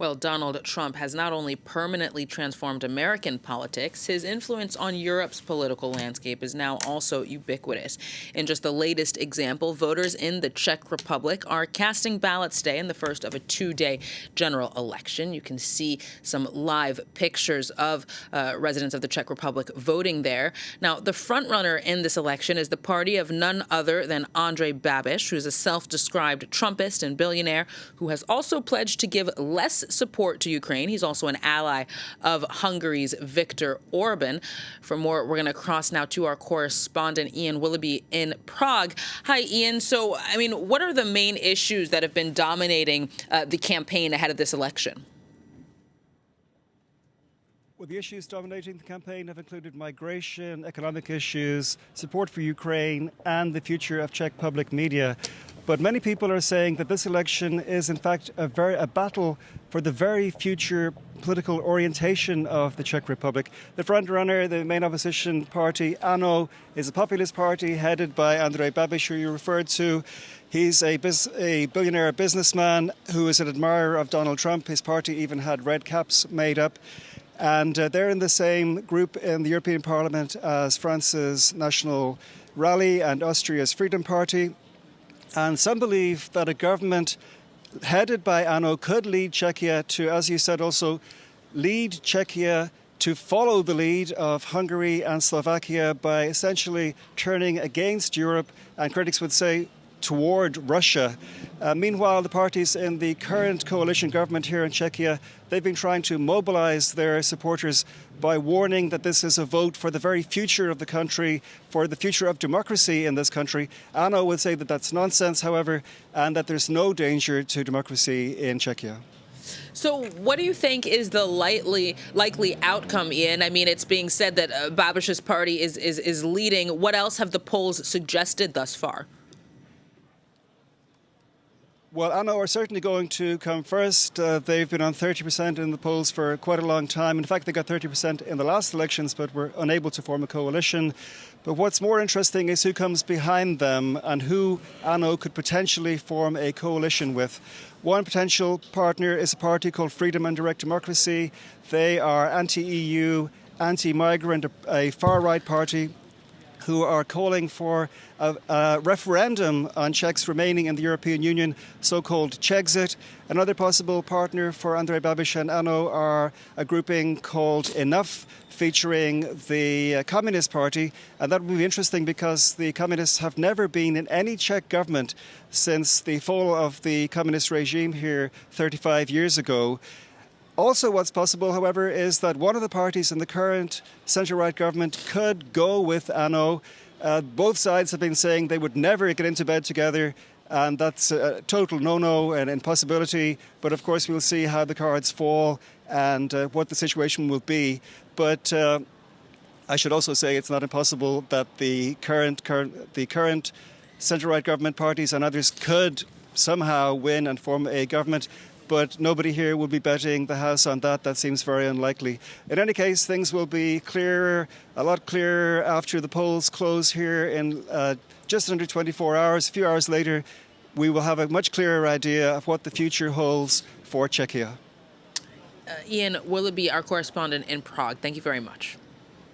Well, Donald Trump has not only permanently transformed American politics, his influence on Europe's political landscape is now also ubiquitous. In just the latest example, voters in the Czech Republic are casting ballots today in the first of a two-day general election. You can see some live pictures of residents of the Czech Republic voting there. Now, the frontrunner in this election is the party of none other than Andrej Babis, who is a self-described Trumpist and billionaire who has also pledged to give less support to Ukraine. He's also an ally of Hungary's Viktor Orban. For more, we're going to cross now to our correspondent, Ian Willoughby in Prague. Hi, Ian. So, what are the main issues that have been dominating the campaign ahead of this election? Well, the issues dominating the campaign have included migration, economic issues, support for Ukraine, and the future of Czech public media. But many people are saying that this election is, in fact, a battle for the very future political orientation of the Czech Republic. The front-runner, the main opposition party, ANO, is a populist party headed by Andrej Babis, who you referred to. He's a billionaire businessman who is an admirer of Donald Trump. His party even had red caps made up. And they're in the same group in the European Parliament as France's National Rally and Austria's Freedom Party. And some believe that a government headed by ANO could lead Czechia to, as you said, also lead Czechia to follow the lead of Hungary and Slovakia by essentially turning against Europe, and critics would say toward Russia. Meanwhile, the parties in the current coalition government here in Czechia, they've been trying to mobilize their supporters by warning that this is a vote for the very future of the country, for the future of democracy in this country. ANO would say that that's nonsense, however, and that there's no danger to democracy in Czechia. So what do you think is the likely outcome, Ian? It's being said that Babis's party is leading. What else have the polls suggested thus far? Well, ANO are certainly going to come first. They've been on 30% in the polls for quite a long time. In fact, they got 30% in the last elections, but were unable to form a coalition. But what's more interesting is who comes behind them and who ANO could potentially form a coalition with. One potential partner is a party called Freedom and Direct Democracy. They are anti-EU, anti-migrant, a far-right party who are calling for a referendum on Czechs remaining in the European Union, so-called Czechs. Another possible partner for Andrej Babis and ANO are a grouping called Enough, featuring the Communist Party. And that will be interesting because the Communists have never been in any Czech government since the fall of the communist regime here 35 years ago. Also, what's possible, however, is that one of the parties in the current centre-right government could go with ANO. Both sides have been saying they would never get into bed together, and that's a total no-no and impossibility. But of course, we'll see how the cards fall and what the situation will be. But I should also say it's not impossible that the current centre-right government parties and others could somehow win and form a government. But nobody here will be betting the house on that. That seems very unlikely. In any case, things will be clearer, a lot clearer after the polls close here in just under 24 hours. A few hours later, we will have a much clearer idea of what the future holds for Czechia. Ian Willoughby, our correspondent in Prague, thank you very much.